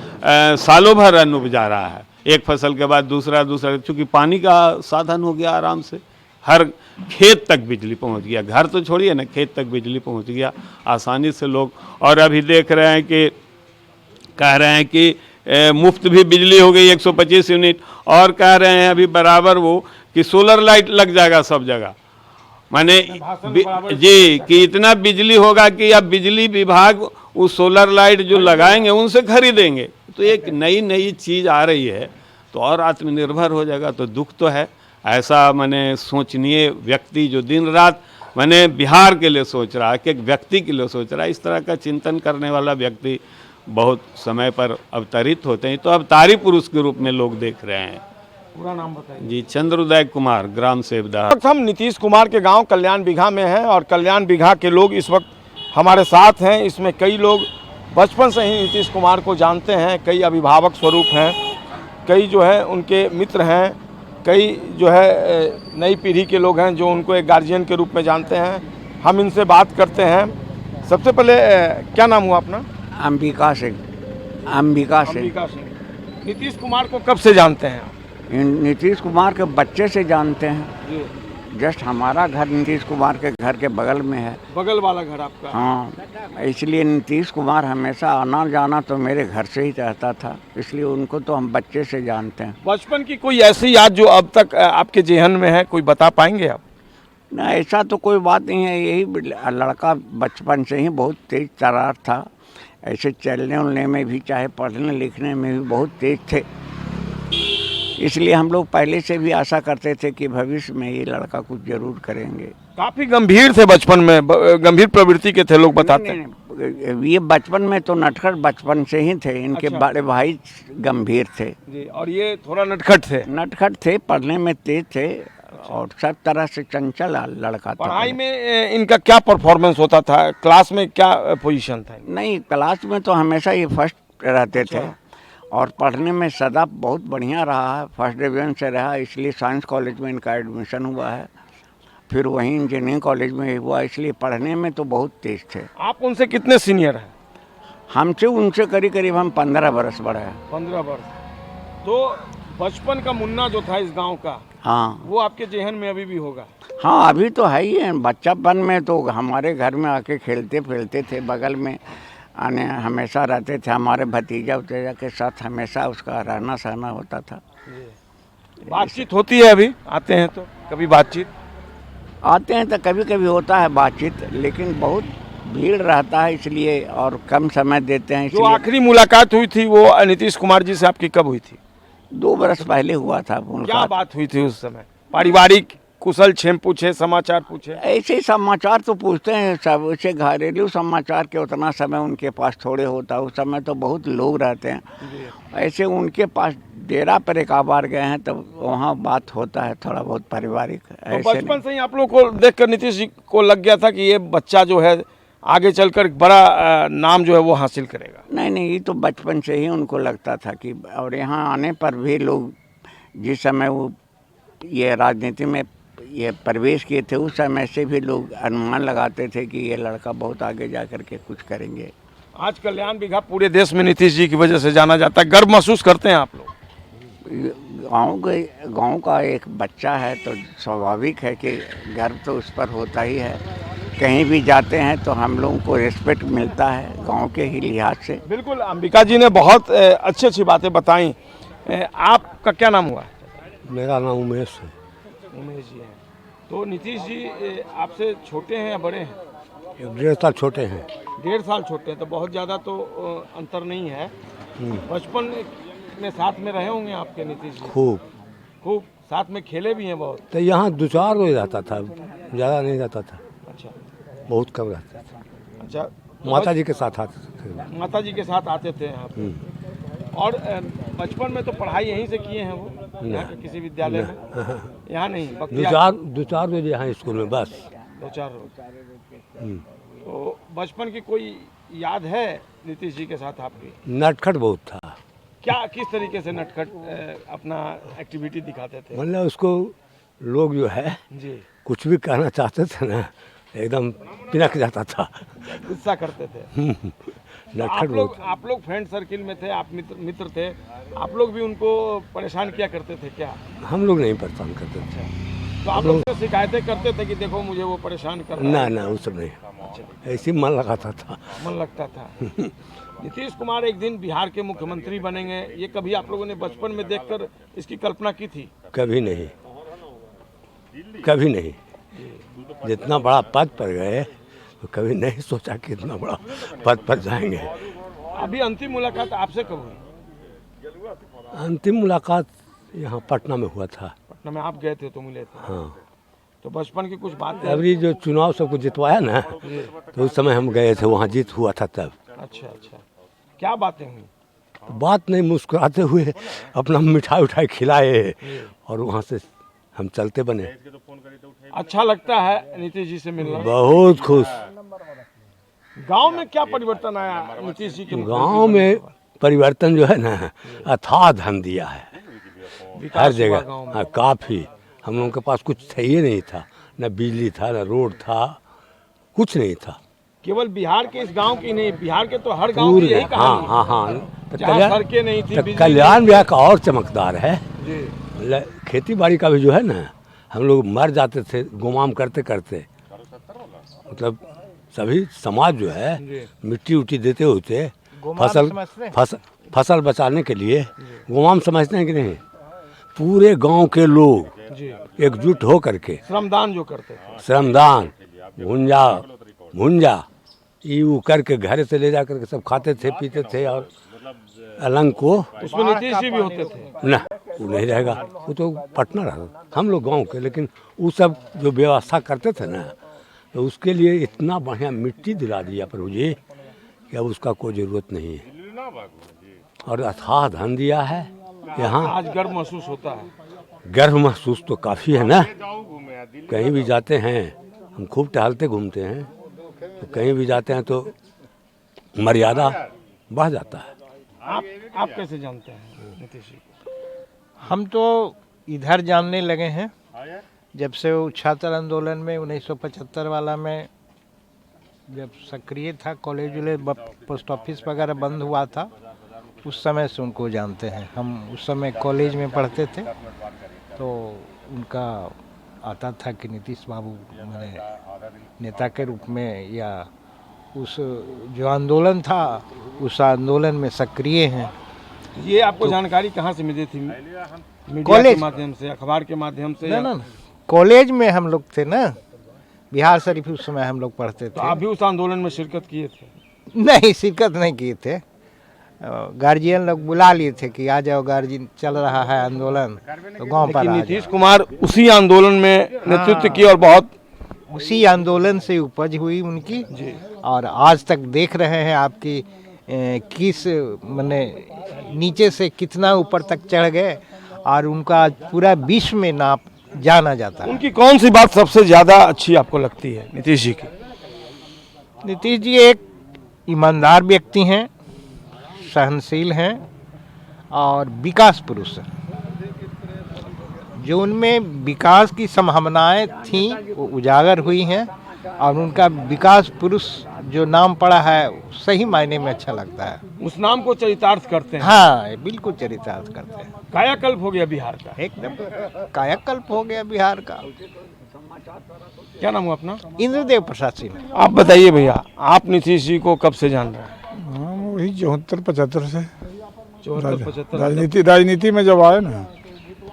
सालों भर अन्न उपजा रहा है, एक फसल के बाद दूसरा, चूँकि पानी का साधन हो गया, आराम से हर खेत तक बिजली पहुंच गया। घर तो छोड़िए ना, खेत तक बिजली पहुंच गया आसानी से लोग। और अभी देख रहे हैं कि कह रहे हैं कि मुफ्त भी बिजली हो गई 125 यूनिट, और कह रहे हैं अभी बराबर वो कि सोलर लाइट लग जाएगा सब जगह। माने जी कि इतना बिजली होगा कि अब बिजली विभाग उस सोलर लाइट जो लगाएंगे उनसे खरीदेंगे। तो एक नई चीज़ आ रही है, तो और आत्मनिर्भर हो जाएगा। तो दुख तो है, ऐसा माने सोचनीय व्यक्ति जो दिन रात माने बिहार के लिए सोच रहा है, कि एक व्यक्ति के लिए सोच रहा है, इस तरह का चिंतन करने वाला व्यक्ति बहुत समय पर अवतरित होते हैं। तो अवतारी पुरुष के रूप में लोग देख रहे हैं। पूरा नाम बताइए जी, चंद्रोदय कुमार, ग्राम सेवदा। वक्त हम नीतीश कुमार के गांव कल्याण बिघा में हैं और कल्याण बिघा के लोग इस वक्त हमारे साथ हैं। इसमें कई लोग बचपन से ही नीतीश कुमार को जानते हैं, कई अभिभावक स्वरूप हैं, कई जो है उनके मित्र हैं, कई जो है नई पीढ़ी के लोग हैं जो उनको एक गार्जियन के रूप में जानते हैं। हम इनसे बात करते हैं। सबसे पहले क्या नाम हुआ अपना? अंबिका सिंह। अंबिका सिंह। अंबिका सिंह। नीतीश कुमार को कब से जानते हैं आप? नीतीश कुमार के बच्चे से जानते हैं। जी। जस्ट हमारा घर नीतीश कुमार के घर के बगल में है। बगल वाला घर आपका? हाँ, इसलिए नीतीश कुमार हमेशा आना जाना तो मेरे घर से ही रहता था, इसलिए उनको तो हम बच्चे से जानते हैं। बचपन की कोई ऐसी याद जो अब तक आपके जेहन में है, कोई बता पाएंगे आप? ना, ऐसा तो कोई बात नहीं है। यही लड़का बचपन से ही बहुत तेज तर्रार था, ऐसे चलने उलने में भी, चाहे पढ़ने लिखने में भी बहुत तेज थे। इसलिए हम लोग पहले से भी आशा करते थे कि भविष्य में ये लड़का कुछ जरूर करेंगे। काफी गंभीर थे बचपन में, गंभीर प्रवृत्ति के थे लोग बताते हैं। नहीं, ये बचपन में तो नटखट बचपन से ही थे। इनके अच्छा। बड़े भाई गंभीर थे जी, और ये थोड़ा नटखट थे। नटखट थे, पढ़ने में तेज थे और सब तरह से चंचल लड़का था। पढ़ाई में इनका क्या परफॉर्मेंस होता था? क्लास में क्या पोजीशन था? नहीं, क्लास में तो हमेशा ये फर्स्ट रहते थे और पढ़ने में सदा बहुत बढ़िया रहा है, फर्स्ट डिवीजन से रहा। इसलिए साइंस कॉलेज में इनका एडमिशन हुआ है, फिर वहीं इंजीनियरिंग कॉलेज में हुआ। इसलिए पढ़ने में तो बहुत तेज थे। आप उनसे कितने सीनियर हैं? हमसे उनसे करीब हम 15 बरस बड़े हैं। 15 वर्ष। तो बचपन का मुन्ना जो था इस गांव का, हाँ, वो आपके जेहन में अभी भी होगा? हाँ, अभी तो है ही है। बच्चापन में तो हमारे घर में आके खेलते फिरते थे, बगल में आने हमेशा रहते थे। हमारे भतीजा उतीजा के साथ हमेशा उसका रहना सहना होता था। बातचीत होती है? अभी आते हैं तो कभी बातचीत? आते हैं तो कभी कभी होता है बातचीत, लेकिन बहुत भीड़ रहता है इसलिए, और कम समय देते हैं जो इसलिए। आखिरी मुलाकात हुई थी वो नीतीश कुमार जी से आपकी कब हुई थी? 2 बरस पहले हुआ था क्या मुलाकात। बात हुई थी उस समय? पारिवारिक कुशल क्षेम पूछे, समाचार पूछे? ऐसे ही समाचार तो पूछते हैं सब, उसे घरेलू समाचार के उतना समय उनके पास थोड़े होता। उस समय तो बहुत लोग रहते हैं, ऐसे उनके पास डेरा पर एक बार गए हैं तो वहाँ बात होता है थोड़ा बहुत पारिवारिक। तो ऐसे बचपन से ही आप लोग को देखकर नीतीश जी को लग गया था कि ये बच्चा जो है आगे चलकर बड़ा नाम जो है वो हासिल करेगा? नहीं, ये तो बचपन से ही उनको लगता था कि, और यहाँ आने पर भी लोग जिस समय वो ये राजनीति में ये प्रवेश किए थे, उस समय से भी लोग अनुमान लगाते थे कि ये लड़का बहुत आगे जा कर के कुछ करेंगे। आज कल्याण बिघा पूरे देश में नीतीश जी की वजह से जाना जाता है, गर्व महसूस करते हैं आप लोग? गांव का एक बच्चा है तो स्वाभाविक है कि गर्व तो उस पर होता ही है। कहीं भी जाते हैं तो हम लोगों को रिस्पेक्ट मिलता है गांव के ही लिहाज से। बिल्कुल, अंबिका जी ने बहुत अच्छी अच्छी बातें बताई। आपका क्या नाम हुआ? मेरा नाम उमेश है। उमेश जी हैं। तो नीतीश जी आपसे छोटे हैं या बड़े हैं? 1.5 साल छोटे हैं। 1.5 साल छोटे हैं, तो बहुत ज़्यादा तो अंतर नहीं है। बचपन में साथ में रहे होंगे आपके नीतीश जी? खूब साथ में खेले भी हैं बहुत? तो यहाँ 2-4 रोज रहता था, ज़्यादा नहीं रहता था। अच्छा, बहुत कम रहता था। अच्छा। माता जी के साथ आते थे। माता जी के साथ आते थे आप? और बचपन में तो पढ़ाई यहीं से किए हैं वो, यहाँ के किसी विद्यालय में? यहाँ नहीं, दो चार रोज यहाँ स्कूल में बस। 2-4 रोज। तो बचपन की कोई याद है नीतीश जी के साथ आपकी? नटखट बहुत था। क्या किस तरीके से नटखट अपना एक्टिविटी दिखाते थे? मतलब उसको लोग जो है जी कुछ भी कहना चाहते थे ना, एकदम पिनक जाता था। गुस्सा करते थे। नटखट बहुत। आप लोग फ्रेंड सर्किल में थे, आप मित्र थे, आप लोग भी उनको परेशान किया करते थे क्या? हम लोग नहीं परेशान करते थे। तो आप लोग से शिकायतें करते थे कि देखो मुझे वो परेशान कर रहा है? ना वो सब नहीं, ऐसे ही मन लगाता था। मन लगता था। नीतीश कुमार एक दिन बिहार के मुख्यमंत्री बनेंगे, ये कभी आप लोगों ने बचपन में देखकर इसकी कल्पना की थी? कभी नहीं, कभी नहीं। जितना बड़ा पद पर गए तो कभी नहीं सोचा कि इतना बड़ा पद पर जाएंगे। अभी अंतिम मुलाकात आपसे कब हुई? अंतिम मुलाकात यहाँ पटना में हुआ था। पटना में आप गए थे तो मिले थे? हाँ। तो बचपन की कुछ बातें? अभी जो चुनाव सबको जितवाया ना, तो उस समय हम गए थे, वहाँ जीत हुआ था तब। अच्छा, क्या बातें हुई? तो बात नहीं, मुस्कुराते हुए अपना मिठाई उठाई खिलाए और वहाँ से हम चलते बने। अच्छा लगता है नीतीश जी से मिलना? बहुत खुश। गांव में क्या परिवर्तन आया नीतीश जी के? गांव में परिवर्तन जो है ना, अथाह धन दिया है हर जगह। हाँ, काफ़ी। हम लोगों के पास कुछ था ही नहीं था, न बिजली था, न रोड था, कुछ नहीं था। केवल बिहार के इस गांव की नहीं, बिहार के तो हर गांव की यही कहानी। हाँ। जहाँ सड़कें नहीं थी, बिजली कल्याण विभाग का और चमकदार है। खेती बाड़ी का भी जो है ना, हम लोग मर जाते थे गुमाम करते करते। मतलब सभी समाज जो है मिट्टी उट्टी देते होते फसल बचाने के लिए गुमाम समझते हैं कि नहीं? पूरे गांव के लोग एकजुट हो करके श्रमदान जो करते थे, श्रमदान भुंजा यू करके घर से ले जा करके सब खाते थे पीते थे। और अलंग को उसमें नीतीश जी भी होते थे ना, वो नहीं रहेगा, वो तो पटना रहा। हम लोग गांव के, लेकिन वो सब जो व्यवस्था करते थे ना, तो उसके लिए इतना बढ़िया मिट्टी दिला दिया प्रभु जी कि अब उसका कोई ज़रूरत नहीं है। और अथाह धन दिया है यहाँ। आज गर्व महसूस होता है? गर्व महसूस तो काफ़ी है ना। कहीं भी जाते हैं, हम खूब टहलते घूमते हैं, तो कहीं भी जाते हैं तो मर्यादा बढ़ जाता है। आप कैसे जानते हैं नीतीश जी को? हम तो इधर जानने लगे हैं जब से वो छात्र आंदोलन में 1975 वाला में जब सक्रिय था, कॉलेज पोस्ट ऑफिस वगैरह बंद हुआ था, उस समय से उनको जानते हैं। हम उस समय कॉलेज में पढ़ते थे, तो उनका आता था कि नीतीश बाबू मैंने नेता के रूप में, या उस जो आंदोलन था उस आंदोलन में सक्रिय हैं। ये आपको जानकारी कहाँ से मिली थी? मीडिया कॉलेज के माध्यम से, अखबार के माध्यम से? ना, कॉलेज में हम लोग थे ना, बिहार शरीफ, उस समय हम लोग पढ़ते थे। तो आप भी उस आंदोलन में शिरकत किए थे? नहीं, शिरकत नहीं किए थे। गार्जियन लोग बुला लिए थे कि आ जाओ गार्जियन, चल रहा है आंदोलन, तो गांव पर। नीतीश कुमार उसी आंदोलन में नेतृत्व की और बहुत उसी आंदोलन से उपज हुई उनकी। और आज तक देख रहे हैं आपकी किस मने नीचे से कितना ऊपर तक चढ़ गए, और उनका पूरा विश्व में नाम जाना जाता है। उनकी कौन सी बात सबसे ज़्यादा अच्छी आपको लगती है नीतीश जी की? नीतीश जी एक ईमानदार व्यक्ति हैं, सहनशील हैं और विकास पुरुष हैं। जो उनमें विकास की संभावनाएं थीं वो उजागर हुई हैं, और उनका विकास पुरुष जो नाम पड़ा है सही मायने में अच्छा लगता है। उस नाम को चरितार्थ करते हैं? हाँ, बिल्कुल चरितार्थ करते हैं। कायाकल्प हो गया बिहार का? एकदम कायाकल्प हो गया बिहार का। क्या नाम हुआ अपना? इंद्रदेव प्रसाद सिंह। आप बताइए भैया, आप नीतीश जी को कब से जान रहे हैं? हम वही 74-75 से 74-75 राजनीति में जब आए ना,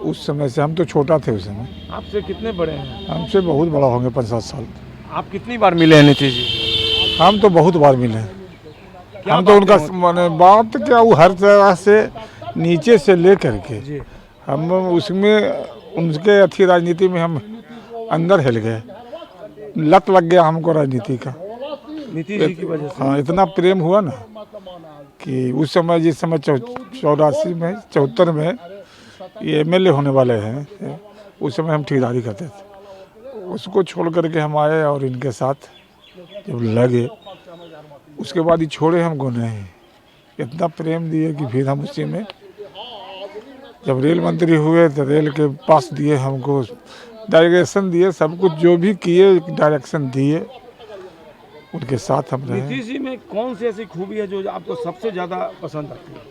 उस समय से। हम तो छोटा थे उस समय। आपसे कितने बड़े हैं? हमसे बहुत बड़ा होंगे, 5-7 साल। आप कितनी बार मिले हैं नीतीश जी? हम तो बहुत बार मिले हैं। हम तो उनका माने बात क्या, वो हर तरह से नीचे से ले करके हम उसमें उनके अच्छी राजनीति में हम अंदर हिल गए। लत लग गया हमको राजनीति का। नीतीश जी की वजह से। हाँ, इतना प्रेम हुआ ना कि उस समय, जिस समय 84 में 74 में ये MLA होने वाले हैं, उस समय हम ठेकेदारी करते थे। उसको छोड़ करके हम आए और इनके साथ जब लगे, उसके बाद ही छोड़े हमको नहीं। इतना प्रेम दिए कि फिर हम उसी में, जब रेल मंत्री हुए तो रेल के पास दिए हमको, डायरेक्शन दिए, सब कुछ जो भी किए डायरेक्शन दिए, उनके साथ हम रहे। नीतीश जी में कौन सी ऐसी खूबी है जो आपको सबसे ज्यादा पसंद आती है?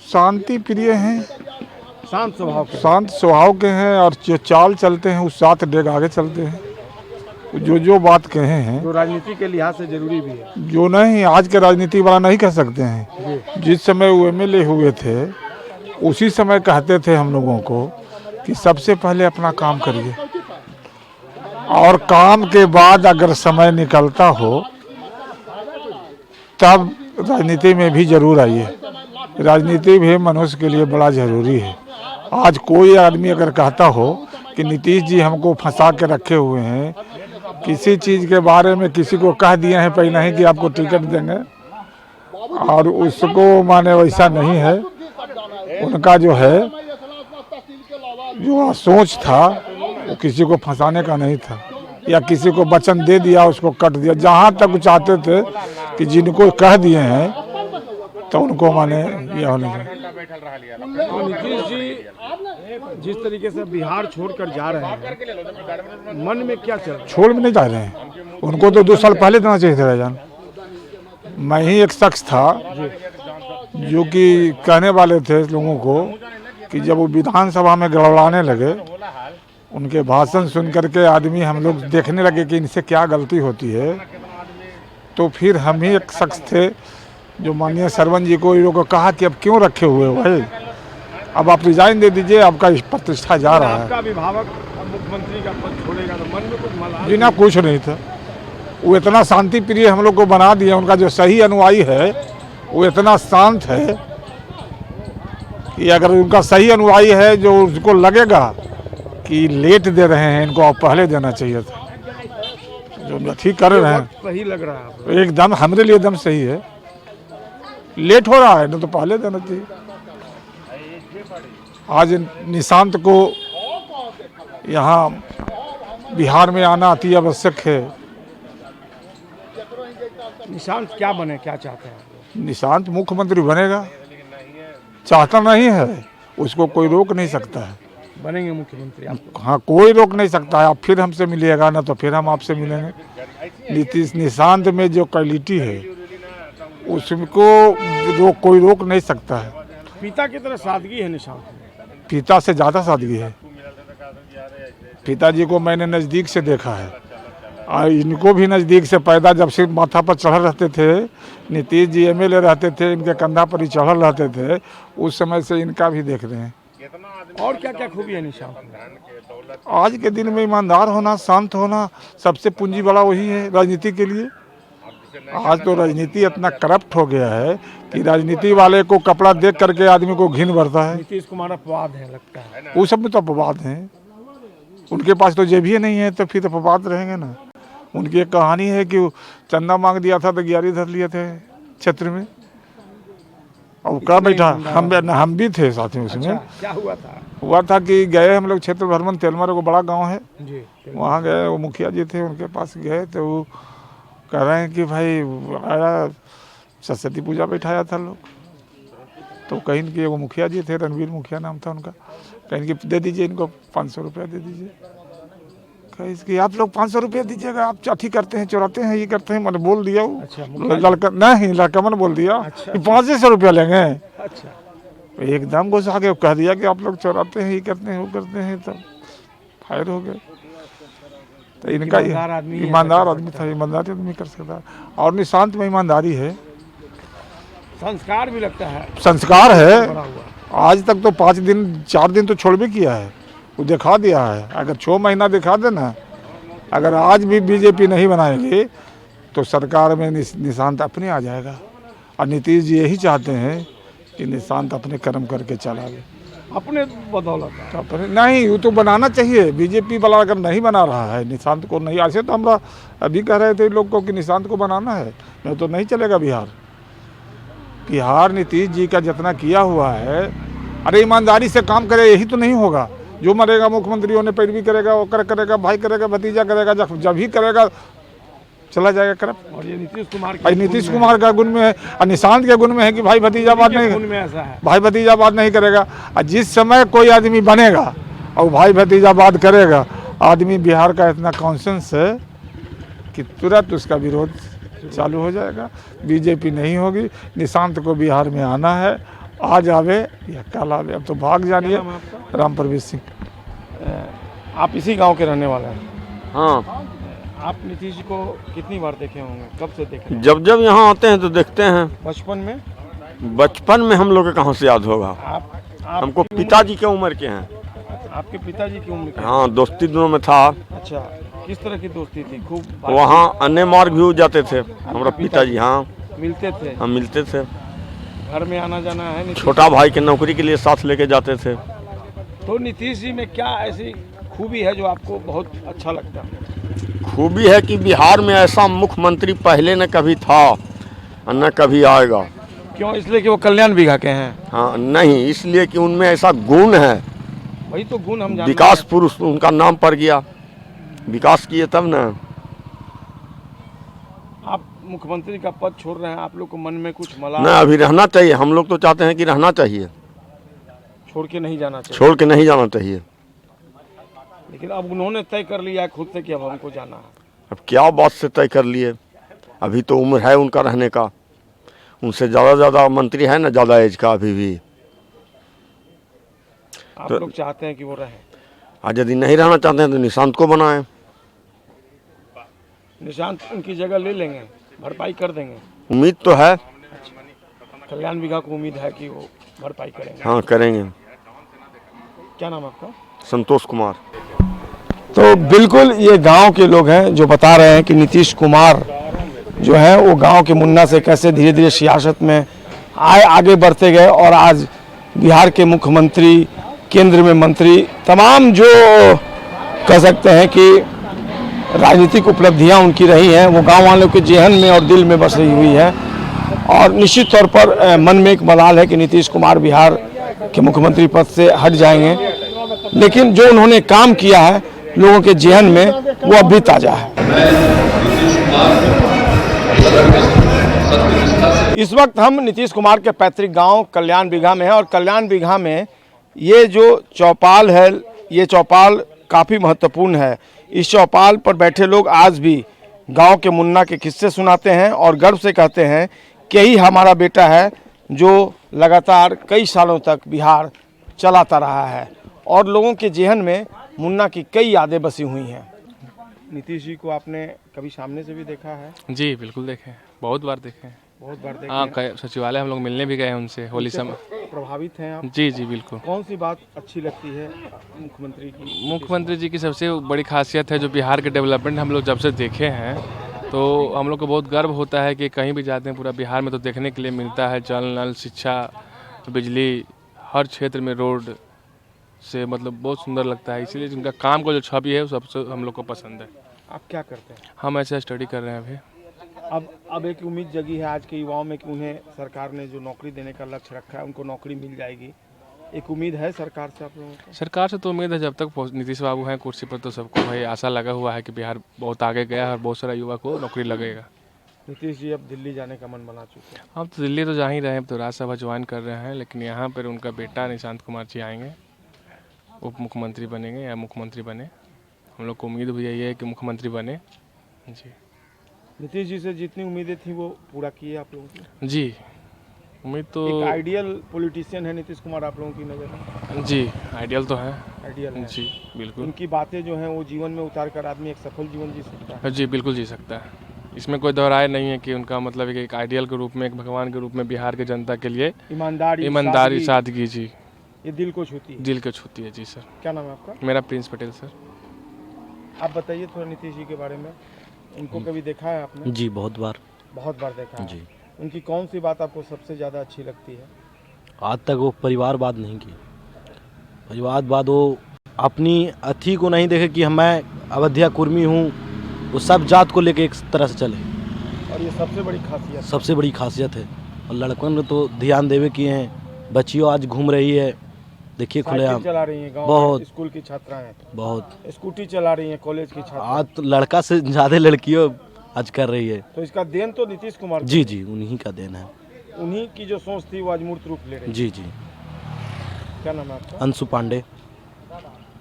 शांति प्रिय हैं, शांत स्वभाव के। शांत स्वभाव के हैं, और जो चाल चलते हैं उस 7 डेग आगे चलते हैं। जो बात कहे हैं, जो राजनीति के लिहाज से जरूरी भी है। जो नहीं आज के राजनीति वाला नहीं कह सकते हैं। जिस समय वो MLA हुए थे, उसी समय कहते थे हम लोगों को कि सबसे पहले अपना काम करिए, और काम के बाद अगर समय निकलता हो तब राजनीति में भी जरूर आइए। राजनीति भी मनुष्य के लिए बड़ा जरूरी है। आज कोई आदमी अगर कहता हो कि नीतीश जी हमको फंसा के रखे हुए हैं, किसी चीज़ के बारे में किसी को कह दिए हैं पहले ही कि आपको टिकट देंगे, और उसको माने वैसा नहीं है। उनका जो है, जो सोच था वो किसी को फंसाने का नहीं था, या किसी को वचन दे दिया उसको कट दिया। जहाँ तक वो चाहते थे कि जिनको कह दिए हैं तो उनको माने यह होने तो नीतीश जी जिस तरीके से बिहार छोड़कर जा रहे हैं, मन में क्या चल रहा है? छोड़ भी नहीं जा रहे हैं। उनको तो 2 साल पहले देना चाहिए था जान। मैं ही एक शख्स था जो कि कहने वाले थे लोगों को कि जब वो विधानसभा में गड़बड़ाने लगे, उनके भाषण सुन करके आदमी हम लोग देखने लगे कि इनसे क्या गलती होती है, तो फिर हम ही एक शख्स थे जो माननीय सरवन जी को ये लोगों को कहा कि अब क्यों रखे हुए हो भाई, अब आप रिजाइन दे दीजिए, आपका प्रतिष्ठा जा रहा है। आपका अभिभावक मुख्यमंत्री का पद छोड़ेगा तो मन में कुछ मलाल? जी ना, कुछ नहीं था। वो इतना शांति प्रिय हम लोग को बना दिया। उनका जो सही अनुयायी है वो इतना शांत है कि अगर उनका सही अनुयायी है जो उसको लगेगा कि लेट दे रहे हैं, इनको अब पहले देना चाहिए था, जो ठीक कर रहे हैं। सही लग रहा है आपको? एकदम हमारे लिए एकदम सही है। लेट हो रहा है ना, तो पहले देना चाहिए। आज निशांत को यहाँ बिहार में आना अति आवश्यक है। निशांत क्या बने, क्या चाहते हैं? निशांत मुख्यमंत्री बनेगा, चाहता नहीं है, उसको कोई रोक नहीं सकता है। बनेंगे मुख्यमंत्री आप? हाँ, कोई रोक नहीं सकता है। आप फिर हमसे मिलिएगा ना, तो फिर हम आपसे मिलेंगे। नीतीश निशांत में जो क्वालिटी है उसको कोई रोक नहीं सकता है। पिता की तरह सादगी है निशांत में। पिता से ज़्यादा सादगी है। पिताजी को मैंने नज़दीक से देखा है, और इनको भी नज़दीक से पैदा जब से माथा पर चढ़ल रहते थे, नीतीश जी MLA रहते थे, इनके कंधा पर ही चढ़ल रहते थे, उस समय से इनका भी देख रहे हैं। और क्या क्या खूबी है निशांत में? आज के दिन में ईमानदार होना, शांत होना, सबसे पूंजी बड़ा वही है राजनीति के लिए। आज तो राजनीति इतना करप्ट हो गया है कि राजनीति वाले को कपड़ा देख करके आदमी को घिन भरता है। नीतीश कुमार अपवाद है लगता है। वो सब में तो अपवाद हैं। उनके पास तो जेबी नहीं है, तो फिर तो अपवाद रहेंगे ना। उनकी एक कहानी है कि वो चंदा मांग दिया था तो 11 धर लिए थे क्षेत्र में, और क्या बैठा, हम भी थे साथ में उसमें। अच्छा, क्या हुआ था कि गए हम लोग क्षेत्र भ्रमण, तेलमर को बड़ा गांव है जी, वहाँ गए, वो मुखिया जी थे, उनके पास गए तो वो कह रहे हैं कि भाई आया सरस्वती पूजा बैठाया था लोग, तो कहीं कि वो मुखिया जी थे, रणवीर मुखिया नाम था उनका, कहीं कि दे दीजिए इनको 500 रुपया दे दीजिए। कहीं इसकी आप लोग 500 रुपया दीजिएगा, आप चाठी करते हैं, चुराते हैं, ये करते हैं, मैंने बोल दिया। वो लड़का नहीं, लड़का मैंने बोल दिया कि 500 रुपया लेंगे। अच्छा, एकदम गुस्सा के कह दिया कि आप लोग चुराते हैं, ये करते हैं, वो करते हैं, तब फायर हो गए। तो इनका ईमानदार आदमी था, ईमानदारी आदमी कर सकता। और निशांत में ईमानदारी है, संस्कार भी लगता है, संस्कार है। आज तक तो 5 दिन 4 दिन तो छोड़ भी किया है, वो दिखा दिया है। अगर 6 महीना दिखा देना, अगर आज भी बीजेपी नहीं बनाएगी तो सरकार में निशांत अपने आ जाएगा। और नीतीश जी यही चाहते हैं कि निशांत अपने कर्म करके चला गए। अपने बदौलत। नहीं, वो तो बनाना चाहिए। बीजेपी वाला अगर नहीं बना रहा है निशांत को, नहीं ऐसे तो हम अभी कह रहे थे लोग को कि निशांत को बनाना है, नहीं तो नहीं चलेगा बिहार। बिहार नीतीश जी का जितना किया हुआ है, अरे ईमानदारी से काम करे, यही तो नहीं होगा। जो मरेगा मुख्यमंत्री होने पैरवी करेगा, वो करेगा, भाई करेगा, भतीजा करेगा, जब ही करेगा चला जाएगा करप्ट। और ये नीतीश कुमार का गुण में है और निशांत के गुण में है कि भाई भतीजावाद नहीं, ऐसा है। भाई भतीजावाद नहीं करेगा। और जिस समय कोई आदमी बनेगा और भाई भतीजावाद करेगा, आदमी बिहार का इतना कॉन्सेंस है कि तुरंत उसका विरोध चालू हो जाएगा। बीजेपी नहीं होगी, निशांत को बिहार में आना है, आज आवे या कल आवे, अब तो भाग जानिए। राम प्रवेश सिंह। आप इसी गांव के रहने वाले हैं? हाँ, आप नीतीश जी को कितनी बार देखे होंगे, कब से देखे? जब जब यहाँ आते हैं तो देखते हैं। बचपन में? बचपन में हम लोग को कहाँ से याद होगा। आप हमको पिताजी के उम्र के हैं। आपके पिताजी की उम्र के? हाँ, दोस्ती दोनों में था। अच्छा, किस तरह की दोस्ती थी? खूब वहाँ अन्य मार्ग भी हो जाते थे हमारा पिताजी। हाँ, मिलते थे? हम मिलते थे। घर में आना जाना है? छोटा भाई के नौकरी के लिए साथ लेके जाते थे। तो नीतीश जी में क्या ऐसी खूबी है जो आपको बहुत अच्छा लगता है? खूबी है कि बिहार में ऐसा मुख्यमंत्री पहले न कभी था और न कभी आएगा। क्यों? इसलिए कि वो कल्याण बिघा के हैं? हाँ, नहीं, इसलिए कि उनमें ऐसा गुण है। वही तो गुण हम जानते विकास हैं। पुरुष उनका नाम पड़ गया, विकास किए तब ना। आप मुख्यमंत्री का पद छोड़ रहे हैं, आप लोग को मन में कुछ मलाल? नहीं, अभी रहना चाहिए। हम लोग तो चाहते हैं कि रहना चाहिए, छोड़ के नहीं जाना चाहिए। छोड़ के नहीं जाना चाहिए। लेकिन अब उन्होंने तय कर लिया खुद से कि अब हमको जाना है। अब क्या बात से तय कर लिए? अभी तो उम्र है उनका रहने का, उनसे ज़्यादा मंत्री है ना, ज़्यादा एज का अभी भी। आप लोग चाहते हैं कि वो रहे? आज यदि नहीं रहना चाहते हैं तो निशांत को बनाएं। निशांत उनकी जगह ले लेंगे, भरपाई कर देंगे? उम्मीद तो है। कल्याण बिघा को उम्मीद है कि वो भरपाई करेंगे? हाँ, करेंगे। क्या नाम आपका? संतोष कुमार। तो बिल्कुल ये गांव के लोग हैं जो बता रहे हैं कि नीतीश कुमार जो है वो गांव के मुन्ना से कैसे धीरे धीरे सियासत में आगे बढ़ते गए और आज बिहार के मुख्यमंत्री, केंद्र में मंत्री, तमाम जो कह सकते हैं कि राजनीतिक उपलब्धियां उनकी रही हैं वो गांव वालों के जेहन में और दिल में बसी हुई है। और निश्चित तौर पर मन में एक मलाल है कि नीतीश कुमार बिहार के मुख्यमंत्री पद से हट जाएंगे, लेकिन जो उन्होंने काम किया है लोगों के जेहन में वो अब भी ताज़ा है। इस वक्त हम नीतीश कुमार के पैतृक गांव कल्याण बिघा में हैं और कल्याण बिघा में ये जो चौपाल है, ये चौपाल काफ़ी महत्वपूर्ण है। इस चौपाल पर बैठे लोग आज भी गांव के मुन्ना के किस्से सुनाते हैं और गर्व से कहते हैं कि यही हमारा बेटा है जो लगातार कई सालों तक बिहार चलाता रहा है। और लोगों के जेहन में मुन्ना की कई यादें बसी हुई हैं। नीतीश जी को आपने कभी सामने से भी देखा है? जी बिल्कुल देखे, बहुत बार देखे। बहुत बार देखे? हाँ, सचिवालय हम लोग मिलने भी गए हैं उनसे होली समय। प्रभावित हैं आप? जी जी बिल्कुल। कौन सी बात अच्छी लगती है मुख्यमंत्री की? मुख्यमंत्री जी की सबसे बड़ी खासियत है जो बिहार के डेवलपमेंट हम लोग जब से देखे हैं तो हम लोग को बहुत गर्व होता है कि कहीं भी जाते हैं पूरा बिहार में तो देखने के लिए मिलता है। जल नल, शिक्षा, बिजली, हर क्षेत्र में रोड से मतलब बहुत सुंदर लगता है। इसीलिए उनका काम को जो छवि है वो सबसे हम लोग को पसंद है। आप क्या करते हैं? हम ऐसे स्टडी कर रहे हैं अभी। अब एक उम्मीद जगी है आज के युवाओं में कि उन्हें सरकार ने जो नौकरी देने का लक्ष्य रखा है उनको नौकरी मिल जाएगी। एक उम्मीद है सरकार से आप लोगों को? सरकार से तो उम्मीद है, जब तक नीतीश बाबू हैं कुर्सी पर तो सबको भाई आशा लगा हुआ है कि बिहार बहुत आगे गया है और बहुत सारा युवा को नौकरी लगेगा। नीतीश जी अब दिल्ली जाने का मन बना चुके हैं? हम तो दिल्ली तो जा ही रहे हैं, अब तो राज्यसभा ज्वाइन कर रहे हैं, लेकिन यहाँ पर उनका बेटा निशांत कुमार जी आएंगे, उप मुख्यमंत्री बनेंगे या मुख्यमंत्री बने। हम लोग को उम्मीद भी यही है कि मुख्यमंत्री बने। जी, नीतीश जी से जितनी उम्मीदें थी वो पूरा किए आप लोगों की? जी, उम्मीद तो। एक आइडियल पॉलिटिशियन है नीतीश कुमार आप लोगों की नज़र में? जी, आइडियल तो है। आइडियल है जी बिल्कुल। उनकी बातें जो हैं वो जीवन में उतार कर आदमी एक सफल जीवन जी सकता है? जी बिल्कुल जी सकता है। इसमें कोई दोहराए नहीं है कि उनका मतलब एक आइडियल के रूप में, एक भगवान के रूप में बिहार के जनता के लिए ईमानदारी, सादगी, जी, ये दिल को छूती है। दिल को छूती है। जी सर। क्या नाम है आपका? मेरा प्रिंस पटेल सर। आप बताइए थोड़ा नीतीश जी के बारे में। उनको कभी देखा है आपने? जी बहुत बार। बहुत बार देखा है? जी। उनकी कौन सी बात आपको सबसे ज़्यादा अच्छी लगती है? आज तक वो परिवारवाद नहीं की, परिवार बाद वो अपनी अथी को नहीं देखे कि मैं अवधिया कुर्मी हूँ, वो सब जात को लेके एक तरह से चले। और ये सबसे बड़ी खासियत है। और लड़कन में तो ध्यान देवे किए हैं। बच्चियों आज घूम रही है, देखिए खुलेआम चला रही हैं गाँव बहुत में, स्कूल की छात्राएं बहुत स्कूटी चला रही हैं, कॉलेज की छात्राएं। आज तो लड़का से ज़्यादा लड़कियों आज कर रही है। तो इसका देन तो नीतीश कुमार जी जी, उन्हीं का देन है। उन्हीं की जो सोच थी वो आज मूर्त रूप ले रही है। जी जी। क्या नाम है आपका? अंशु पांडे।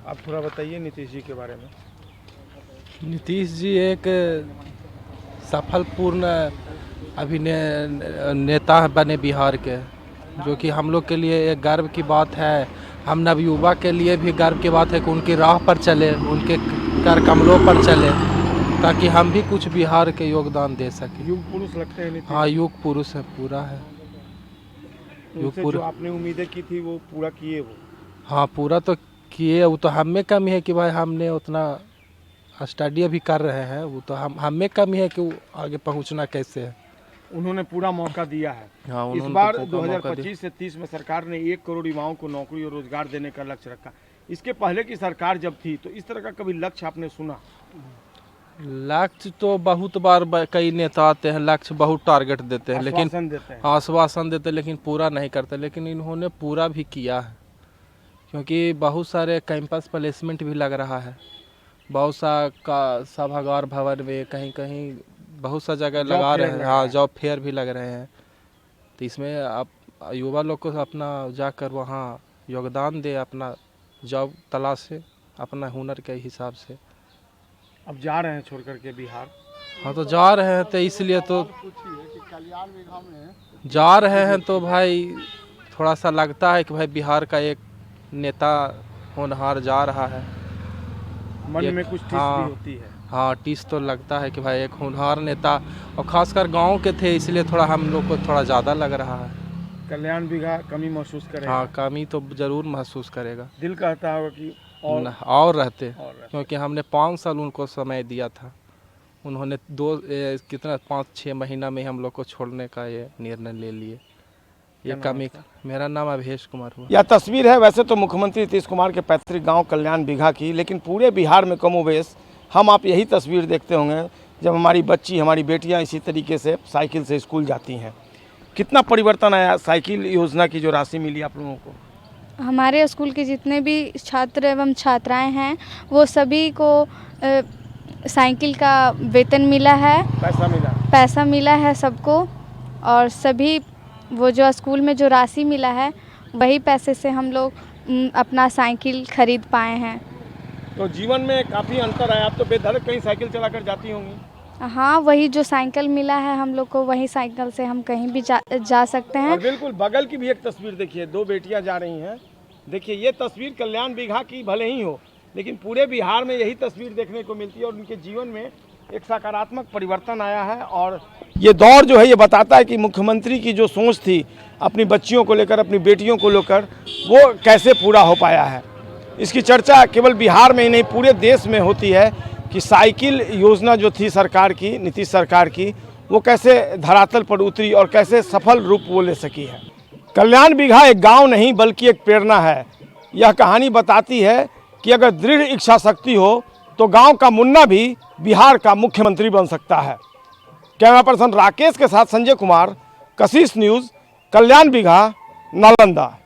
आप थोड़ा बताइए नीतीश जी के बारे में। नीतीश जी एक सफलपूर्ण नेता बने बिहार के, जो कि हम लोग के लिए एक गर्व की बात है। हम नवयुवा के लिए भी गर्व की बात है कि उनकी राह पर चले, उनके कर कमलों पर चले, ताकि हम भी कुछ बिहार के योगदान दे सकें। युग पुरुष लगते हैं नीतीश। हाँ, युग पुरुष है, पूरा है युग पुरुष। जो आपने उम्मीदें की थी वो पूरा किए वो। हाँ, पूरा तो किए। वो तो हम में कमी है कि भाई हमने उतना स्टडी अभी कर रहे हैं, वो तो हम में कमी है कि वो आगे पहुंचना कैसे है। उन्होंने पूरा मौका दिया है। हाँ, इस बार 2025 से 30 में सरकार ने 1 करोड़ युवाओं को नौकरी और रोजगार देने का लक्ष्य रखा। इसके पहले की सरकार जब थी तो इस तरह का कभी लक्ष्य आपने सुना? लक्ष्य तो बहुत बार कई नेता आते हैं, लक्ष्य बहुत टारगेट देते हैं, लेकिन आश्वासन देते हैं, लेकिन पूरा नहीं करते। लेकिन इन्होंने पूरा भी किया है, क्योंकि बहुत सारे कैंपस प्लेसमेंट भी लग रहा है, बहुत सा का सभागार भवन में कहीं कहीं बहुत सा जगह लगा रहे हैं। हाँ, जॉब फेयर भी लग रहे हैं। तो इसमें आप युवा लोग को अपना जाकर वहाँ योगदान दे, अपना जॉब तलाशे अपना हुनर के हिसाब से। अब जा रहे हैं छोड़ करके बिहार? हाँ, तो जा रहे हैं, तो इसलिए तो जा रहे हैं। तो भाई थोड़ा सा लगता है कि भाई बिहार का एक नेता होनहार जा रहा है, मन में कुछ टीस भी होती है। हाँ, टीस तो लगता है कि भाई एक होनहार नेता, और खासकर गांव के थे, इसलिए थोड़ा हम लोग को थोड़ा ज़्यादा लग रहा है। कल्याण बिघा कमी महसूस करेगा? हाँ, कमी तो ज़रूर महसूस करेगा। दिल कहता होगा कि और रहते, क्योंकि हमने 5 साल उनको समय दिया था। उन्होंने 5-6 महीना में हम लोग को छोड़ने का ये निर्णय ले लिए। ये कमी। मेरा नाम अवधेश कुमार हुआ। यह तस्वीर है वैसे तो मुख्यमंत्री नीतीश कुमार के पैतृक गांव कल्याण बिघा की, लेकिन पूरे बिहार में कमोबेश हम आप यही तस्वीर देखते होंगे जब हमारी बच्ची, हमारी बेटियां इसी तरीके से साइकिल से स्कूल जाती हैं। कितना परिवर्तन आया साइकिल योजना की जो राशि मिली आप लोगों को? हमारे स्कूल के जितने भी छात्र एवं छात्राएं हैं वो सभी को साइकिल का वेतन मिला है, पैसा मिला है सबको। और सभी वो जो स्कूल में जो राशि मिला है वही पैसे से हम लोग अपना साइकिल खरीद पाए हैं। तो जीवन में काफ़ी अंतर आया। आप तो बेधड़क कहीं साइकिल चलाकर जाती होंगी? हाँ, वही जो साइकिल मिला है हम लोग को, वही साइकिल से हम कहीं भी जा सकते हैं। और बिल्कुल बगल की भी एक तस्वीर देखिए, 2 बेटियां जा रही हैं। देखिए ये तस्वीर कल्याण बिघा की भले ही हो, लेकिन पूरे बिहार में यही तस्वीर देखने को मिलती है और उनके जीवन में एक सकारात्मक परिवर्तन आया है। और ये दौर जो है ये बताता है कि मुख्यमंत्री की जो सोच थी अपनी बच्चियों को लेकर, अपनी बेटियों को लेकर, वो कैसे पूरा हो पाया है। इसकी चर्चा केवल बिहार में ही नहीं पूरे देश में होती है कि साइकिल योजना जो थी सरकार की, नीतीश सरकार की, वो कैसे धरातल पर उतरी और कैसे सफल रूप वो ले सकी है। कल्याण बिघा एक गांव नहीं बल्कि एक प्रेरणा है। यह कहानी बताती है कि अगर दृढ़ इच्छा शक्ति हो तो गांव का मुन्ना भी बिहार का मुख्यमंत्री बन सकता है। कैमरा पर्सन राकेश के साथ संजय कुमार, कशिश न्यूज़, कल्याण बिघा, नालंदा।